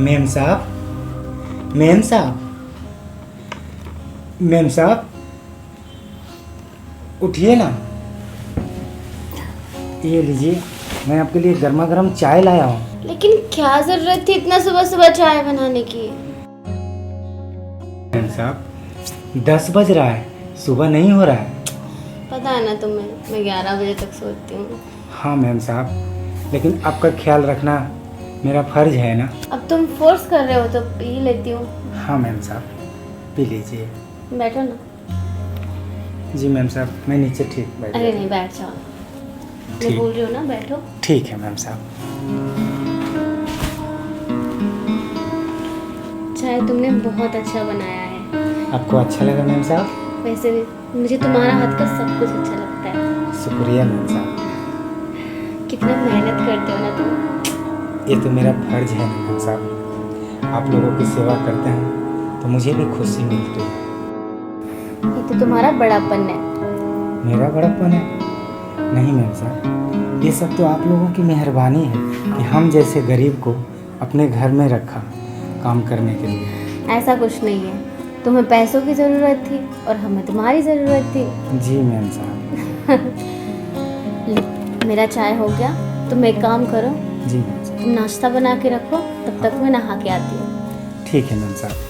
Ma'am साहब, ma'am साहब, ma'am साहब, उठिए ना। ये लीजिए, मैं आपके लिए गर्मा गर्म चाय लाया हूँ। लेकिन क्या जरूरत थी इतना सुबह सुबह चाय बनाने की? मेम साहब, 10 बज रहा है, सुबह नहीं हो रहा है। पता है ना तुम्हें, मैं 11 बजे तक सोती हूँ। हाँ मेम साहब, लेकिन आपका ख्याल रखना मेरा फर्ज है ना। अब तुम फोर्स कर रहे हो तो पी लेती हूँ। हाँ मेम साहब, पी लीजिए। बैठो ना। जी मेम साहब, मैं नीचे ठीक बैठ अरे जाता नहीं, हूँ। बैठ जाओ। मैं ठीक। बोल रही हूँ ना, बैठो। ठीक है मैम साहब। चाय तुमने बहुत अच्छा बनाया है। आपको अच्छा लगा मैम साहब? वैसे भी मुझे तुम्हारा हाथ का सब कुछ अच्छा लगता है। शुक्रिया मैम साहब। कितना मेहनत करते हो ना तुम। ये तो मेरा फर्ज है मैम साहब। आप लोगों की सेवा करते हैं तो मुझे भी खुशी मिलती है। ये तो तुम्हारा बड़ापन है। मेरा बड़प्पन है? नहीं मैम साहब, ये सब तो आप लोगों की मेहरबानी है कि हम जैसे गरीब को अपने घर में रखा काम करने के लिए। ऐसा कुछ नहीं है, तुम्हें पैसों की ज़रूरत थी और हमें तुम्हारी ज़रूरत थी। जी मैम साहब। लो, मेरा चाय हो गया। तुम एक काम करो, जी मैम साहब। तुम नाश्ता बना के रखो, तब तक मैं नहा के आती हूँ। ठीक है मैम साहब।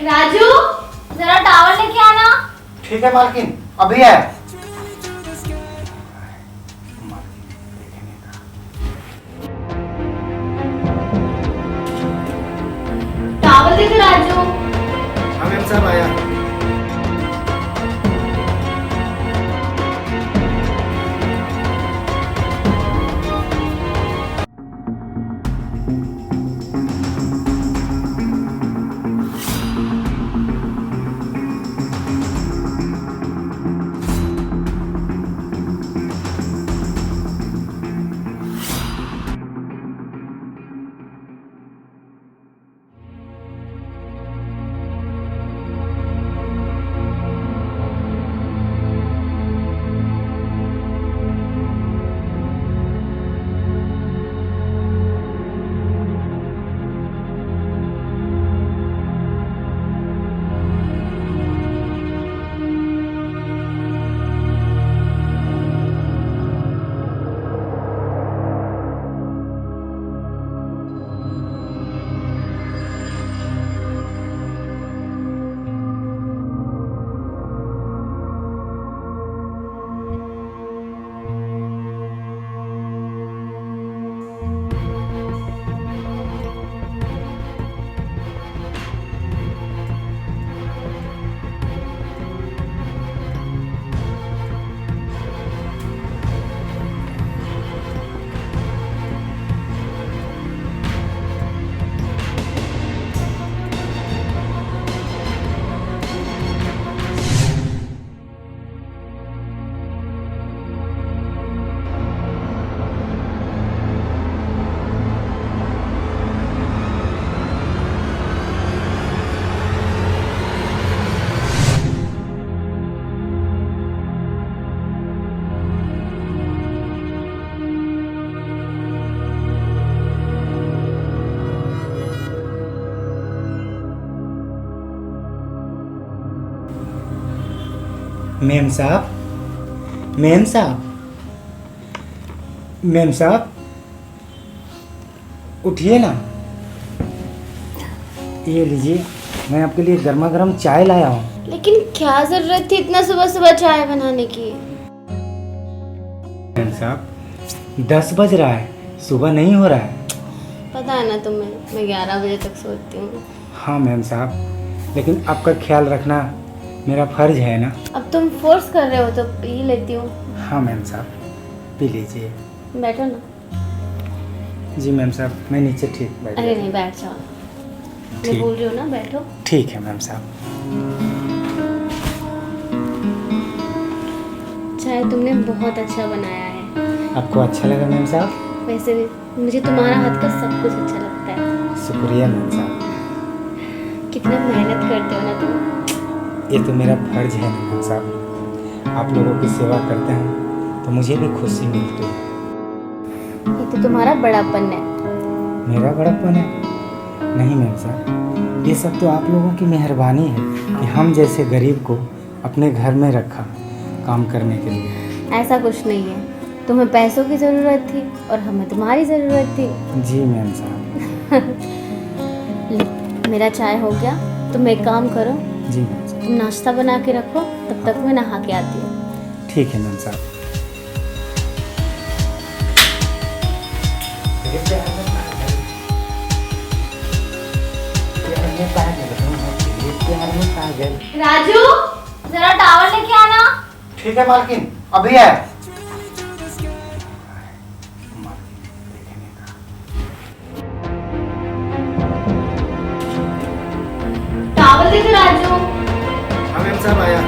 राजू, जरा टावल लेके आना। ठीक है मालकिन, अभी है। टावल दे दे राजू। हाँ मैम साहब, आया। मेम साहब, मेम साहब, मेम साहब, उठिए ना। ये लीजिए, मैं आपके लिए गर्मा गर्म चाय लाया हूँ। लेकिन क्या जरूरत थी इतना सुबह सुबह चाय बनाने की? मेम साहब, 10 बज रहा है, सुबह नहीं हो रहा है। पता है ना तुम्हें, मैं 11 बजे तक सोती हूँ। हाँ मैम साहब, लेकिन आपका ख्याल रखना मेरा फर्ज है ना। अब तुम फोर्स कर रहे हो तो पी लेती हूँ। हाँ मैम साहब, पी लीजिए। बैठो ना। जी मैम साहब, मैं नीचे ठीक बैठ अरे जाता हूँ। नहीं, बैठ जाओ। मैं ठीक। बोल रही हूँ ना, बैठो। ठीक है मैम साहब। चाय तुमने बहुत अच्छा बनाया है। आपको अच्छा लगा मैम साहब? वैसे भी मुझे तुम्हारा हाथ का सब कुछ अच्छा लगता है। शुक्रिया मैम साहब। कितना मेहनत करते हो ना तुम। ये तो मेरा फर्ज है मेम साहब। आप लोगों की सेवा करते हैं तो मुझे भी खुशी मिलती है। ये तो तुम्हारा बड़ापन है। मेरा बड़प्पन है? नहीं मेम साहब, ये सब तो आप लोगों की मेहरबानी है कि हम जैसे गरीब को अपने घर में रखा काम करने के लिए। ऐसा कुछ नहीं है, तुम्हें पैसों की ज़रूरत थी और हमें तुम्हारी ज़रूरत थी। जी मैम साहब। लो, मेरा चाय हो गया। तुम एक काम करो, जी मैम साहब। तुम नाश्ता बना के रखो, तब तक मैं नहा के आती हूँ। ठीक है मैम साहब। राजू, जरा टावल लेके आना। ठीक है मालकिन, अभी है। टावल दे दो राजू। हाँ मैम साहब आया।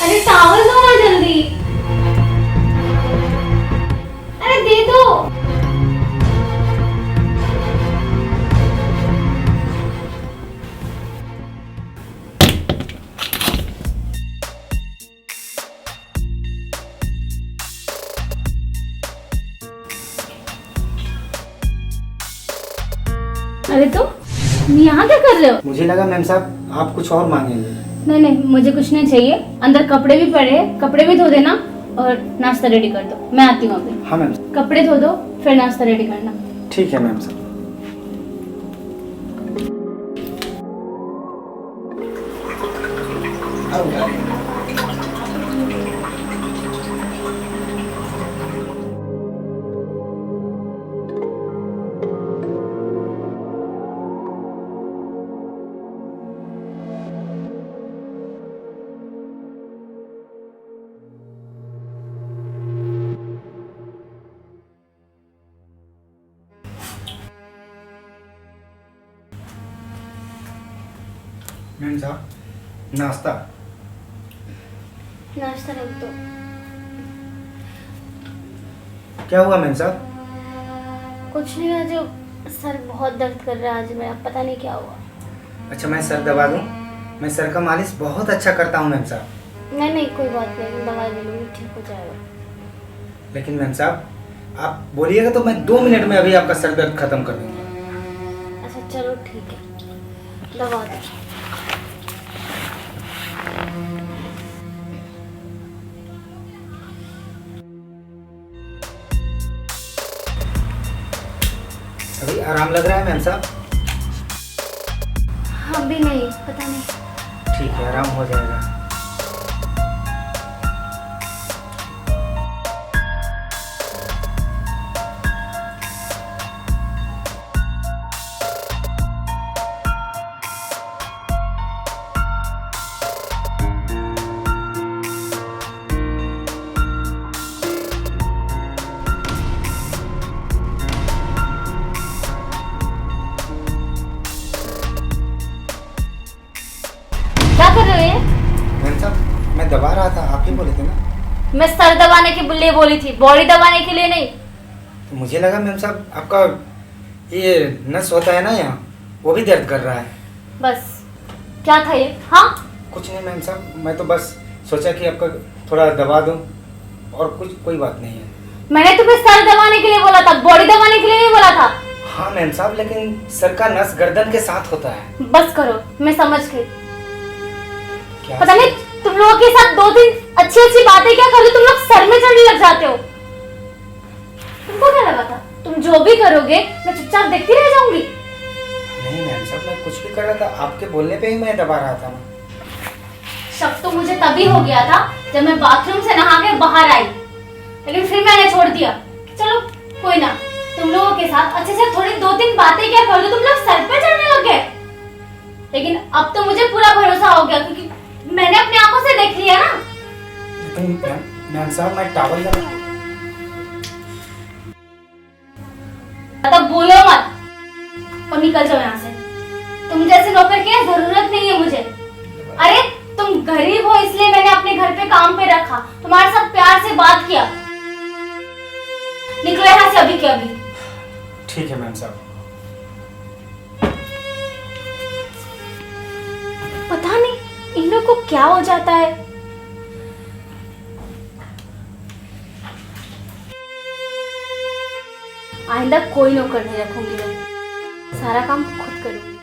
अरे टावल दो ना जल्दी। अरे दे दो। अरे तुम यहाँ क्या कर रहे हो? मुझे लगा मैम साहब आप कुछ और मांगेंगे। नहीं नहीं, मुझे कुछ नहीं चाहिए। अंदर कपड़े भी पड़े हैं, कपड़े भी धो देना और नाश्ता रेडी कर दो। मैं आती हूँ अभी। हाँ मैम। कपड़े धो दो, फिर नाश्ता रेडी करना। ठीक है मैम साहब। मैम साहब नाश्ता। नाश्ता रख दो। क्या हुआ मैम साहब? कुछ नहीं है, जो सर बहुत दर्द कर रहा है आज मेरा, पता नहीं क्या हुआ। अच्छा मैं सर दबा दूँ? मैं सर का मालिश बहुत अच्छा करता हूँ मैम साहब। नहीं नहीं, कोई बात नहीं, मैं दवाई ले लूँगी, ठीक हो जाएगा। लेकिन मैम साहब आप बोलिएगा तो मैं 2 मिनट में अभी आपका सर दर्द खत्म कर दूँगा। अच्छा चलो ठीक है, दवा दो। अभी आराम लग रहा है मैम साहब? हाँ भी नहीं, पता नहीं। ठीक है, आराम हो जाएगा। मैं सर दबाने के लिए बोली थी, बॉडी दबाने के लिए नहीं। तो मुझे लगा मैम साहब आपका ये नस होता है ना यहाँ, वो भी दर्द कर रहा है। बस क्या था ये? हाँ कुछ नहीं मैम साहब, मैं तो बस सोचा कि आपका थोड़ा दबा दूं, और कुछ कोई बात नहीं है। मैंने तुम्हें सर दबाने के लिए बोला था, बॉडी दबाने के लिए नहीं बोला था। हाँ मैम साहब, लेकिन सर का नस गर्दन के साथ होता है। बस करो, मैं समझ गई। क्या? पता नहीं तुम लोगों के साथ 2-3 अच्छी अच्छी बातें क्या कर रहे हो, तुम लोग सर में चढ़ने लग जाते हो। तुमको क्या लगा था तुम जो भी करोगे मैं चुपचाप देखती रह जाऊंगी? नहीं मैम साहब, मैं कुछ भी कर रहा था, आपके बोलने पे ही मैं दबा रहा था ना। शक तो मुझे तभी हो गया था जब मैं बाथरूम से नहा के बाहर आई, लेकिन फिर मैंने छोड़ दिया। चलो कोई ना, तुम लोगों के साथ अच्छे से थोड़ी 2-3 बातें क्या कर दो, तुम लोग सर पे चढ़ने लग गए। लेकिन अब तो मुझे पूरा भरोसा हो गया, क्योंकि मैंने अपनी आंखों से देख लिया ना। लेकिन मैम साहब, मैं टॉवल लगा। तब बोलो मत और निकल जाओ यहाँ से। तुम जैसे नौकर की जरूरत नहीं है मुझे। अरे तुम गरीब हो इसलिए मैंने अपने घर पे काम पे रखा, तुम्हारे साथ प्यार से बात किया। निकलो यहाँ से अभी के अभी। ठीक है मैम साहब। पता नहीं इन लोग को क्या हो जाता है। आइंदा कोई नौकर नहीं रखूंगी मैं, सारा काम खुद करूंगी।